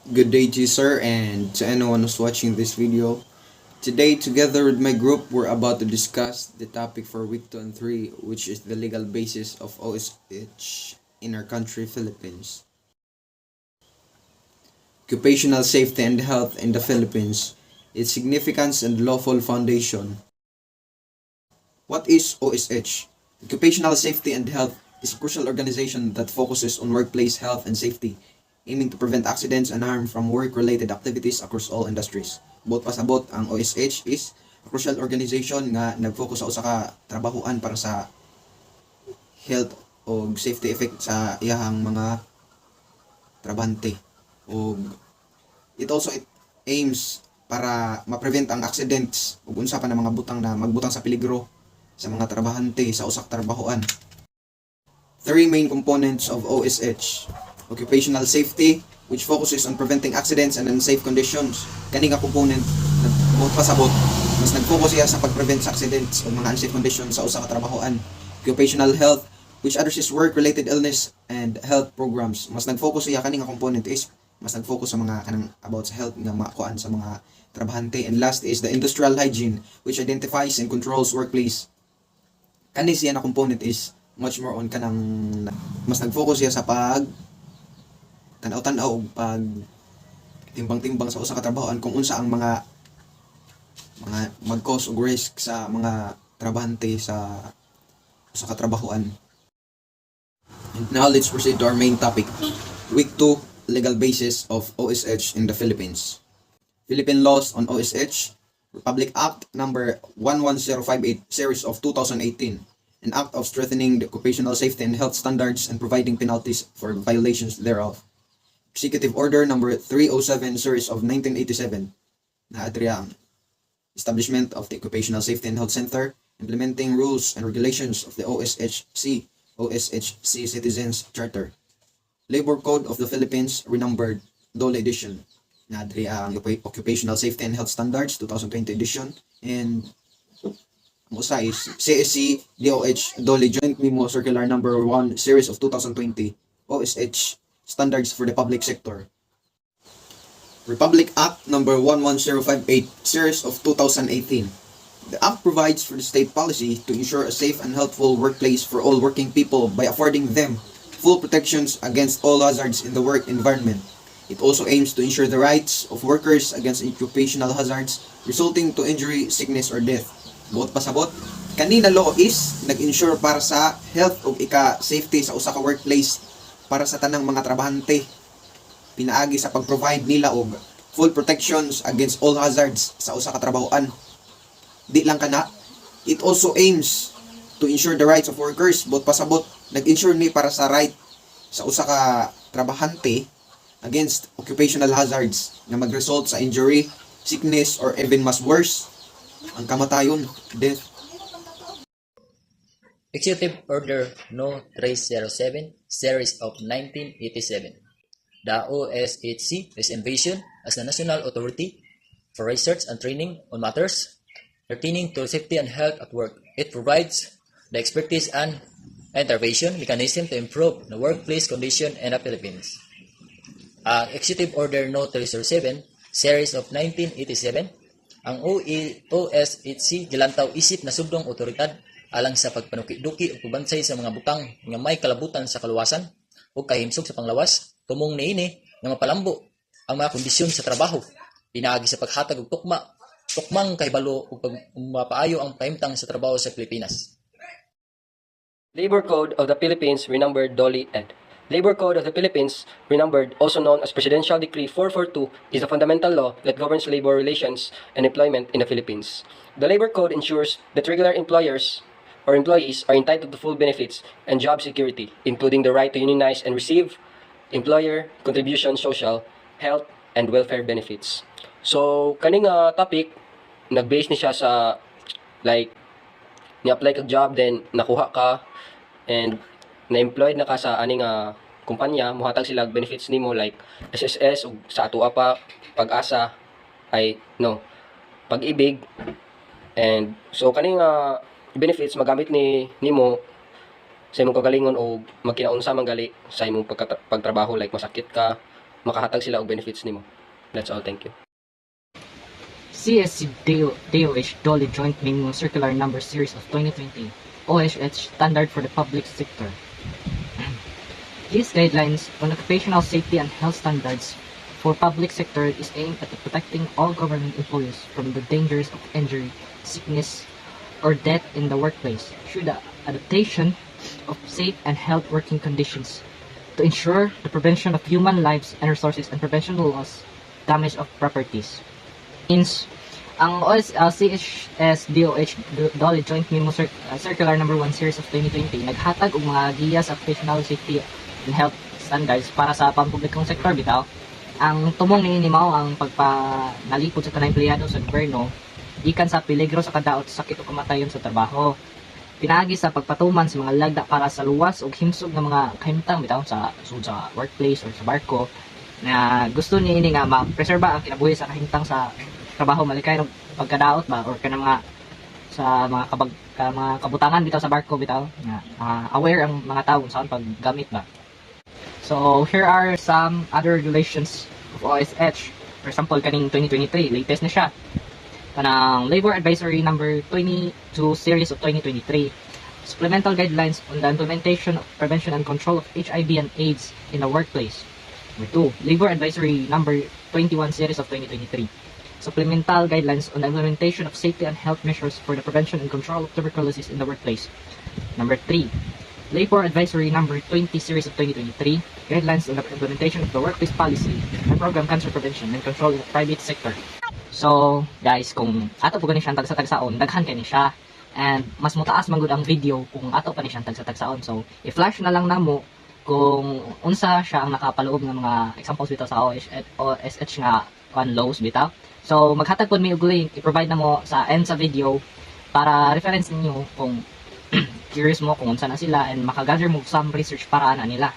Good day to you, sir, and to anyone who's watching this video. Today, together with my group, we're about to discuss the topic for week 2 and 3, which is the legal basis of OSH in our country, Philippines. Occupational safety and health in the Philippines, its significance and lawful foundation. What is OSH? Occupational Safety and Health is a crucial organization that focuses on workplace health and safety, aiming to prevent accidents and harm from work-related activities across all industries. Bot pasabot, ang OSH is a crucial organization nga nag-focus sa usa ka trabahuan para sa health o safety effect sa iyahang mga trabahante. O it aims para ma-prevent ang accidents ug unsa pa ng mga butang na magbutang sa peligro sa mga trabahante sa usak trabahoan. Three main components of OSH. Occupational safety, which focuses on preventing accidents and unsafe conditions. Kani nga component nagbuot pasabot, mas nag-focus siya sa pag-prevent sa accidents o mga unsafe conditions sa usa ka trabahoan. Occupational health, which addresses work-related illness and health programs. Mas nag-focus siya kani nga component is mas nag-focus sa mga kanang about sa health nga makuan sa mga trabahante. And last is the industrial hygiene, which identifies and controls workplace. Kani siya na component is much more on kanang mas nag-focus siya sa pag tanaw-tanaw pag timbang-timbang sa usa ka trabahoan kung unsa ang mga mag-cause og risk sa mga trabahante sa usa ka trabahoan. And now let's proceed to our main topic. Week 2, legal basis of OSH in the Philippines. Philippine laws on OSH. Republic Act number 11058 series of 2018. An act of strengthening the occupational safety and health standards and providing penalties for violations thereof. Executive Order number 307 series of 1987 na adriya ang establishment of the Occupational Safety and Health Center, implementing rules and regulations of the OSHC Citizens Charter. Labor Code of the Philippines renumbered Dole edition na adriya ang Occupational Safety and Health Standards 2020 edition, and musa is CSC DOH Dole Joint Memo Circular number 1 series of 2020 OSH Standards for the Public Sector. Republic Act number 11058 series of 2018. The act provides for the state policy to ensure a safe and healthful workplace for all working people by affording them full protections against all hazards in the work environment. It also aims to ensure the rights of workers against occupational hazards resulting to injury, sickness, or death. Buot pasabot, kanina law is nag-ensure para sa health o safety sa usa ka workplace para sa tanang mga trabahante. Pinaagi sa pag-provide nila og full protections against all hazards sa usa ka trabahoan. Di lang kana, it also aims to ensure the rights of workers. Buot pasabot, nag-ensure ni para sa right sa usa ka trabahante against occupational hazards na mag-result sa injury, sickness, or even mas worse, ang kamatayon, death. Executive Order No. 307, Series of 1987. The OSHC is envisioned as the national authority for research and training on matters pertaining to safety and health at work. It provides the expertise and intervention mechanism to improve the workplace condition in the Philippines. Executive Order No. 307, Series of 1987, ang OSHC gilantaw isip na subdong otoridad alang sa pagpanuki-duki o pagbansay sa mga butang nga may kalabutan sa kaluwasan o kahimsog sa panglawas, tumong niini nga mapalambo ang mga kondisyon sa trabaho, pinaagi sa paghatag og tukmang kahibalo ug mapaayo ang kahimtang sa trabaho sa Pilipinas. Labor Code of the Philippines renumbered Dole Ed. Labor Code of the Philippines renumbered, also known as Presidential Decree 442, is the fundamental law that governs labor relations and employment in the Philippines. The Labor Code ensures that regular employers or employees are entitled to full benefits and job security, including the right to unionize and receive employer contribution, social, health, and welfare benefits. So, kaning topic, nag-base ni siya sa, like, ni-apply kag job, then nakuha ka, and na-employed na ka sa aning kumpanya, muhatag sila benefits nimo like SSS, ug sa atua pa, Pag-asa, Pag-ibig, and so kaning benefits magamit nimo sa imong kagalingon o magkinaunsa man gali sa imong pagtrabaho, like masakit ka, makahatag sila og benefits nimo. That's all. Thank you. CSC DOH Dolly Joint Minimum Circular Number Series of 2020 OHH Standard for the Public Sector. These guidelines on occupational safety and health standards for public sector is aimed at protecting all government employees from the dangers of injury, sickness, or death in the workplace through the adaptation of safe and health working conditions to ensure the prevention of human lives and resources and prevention of loss, damage of properties. Ang CSSDOH Dolly Joint Memo Circular Number 1 Series of 2020 naghatag og mga giya sa occupational safety and health standards para sa pampublikong sektor bitaw. Ang tumong niini mao ang pagpanalipod sa tanang empleyado sa gobyerno gikan sa peligro sa kadaot, sakit o kamatayon sa trabaho. Pinaagi sa pagpatuman sa mga lagda para sa luwas ug himsog nga mga kahimtang bitaw sa workplace or sa barko na gusto niini nga ma-preserba ang kinabuhi sa kahimtang sa trabaho, malikay ng pagkadaot ba or kanang mga sa mga mga kabutangan bitaw sa barko bitaw nga aware ang mga tawo sa paggamit ba. So here are some other regulations of OSH. For example, kaning 2023 latest na siya, kanang Labor Advisory Number 22 Series of 2023, Supplemental Guidelines on the Implementation of Prevention and Control of HIV and AIDS in the Workplace. Number 2, Labor Advisory Number 21 Series of 2023, Supplemental Guidelines on the Implementation of Safety and Health Measures for the Prevention and Control of Tuberculosis in the Workplace. Number 3, Labor Advisory Number 20 Series of 2023, Guidelines on the Implementation of the Workplace Policy and Program Cancer Prevention and Control in the Private Sector. So, guys, kung ato po gani siyang tagsa-tagsaon, daghan kani siya. And mas mutaas man gud ang video kung ato pa ni siyang tagsa-tagsaon. So, i-flash na lang namo kung unsa siya ang nakapaloob ng mga examples bitaw sa OSH nga laws bitaw. So, maghatag po mi og link, i-provide na mo sa end sa video para reference ninyo kung curious mo kung unsa na sila and makagather mo some research para na nila.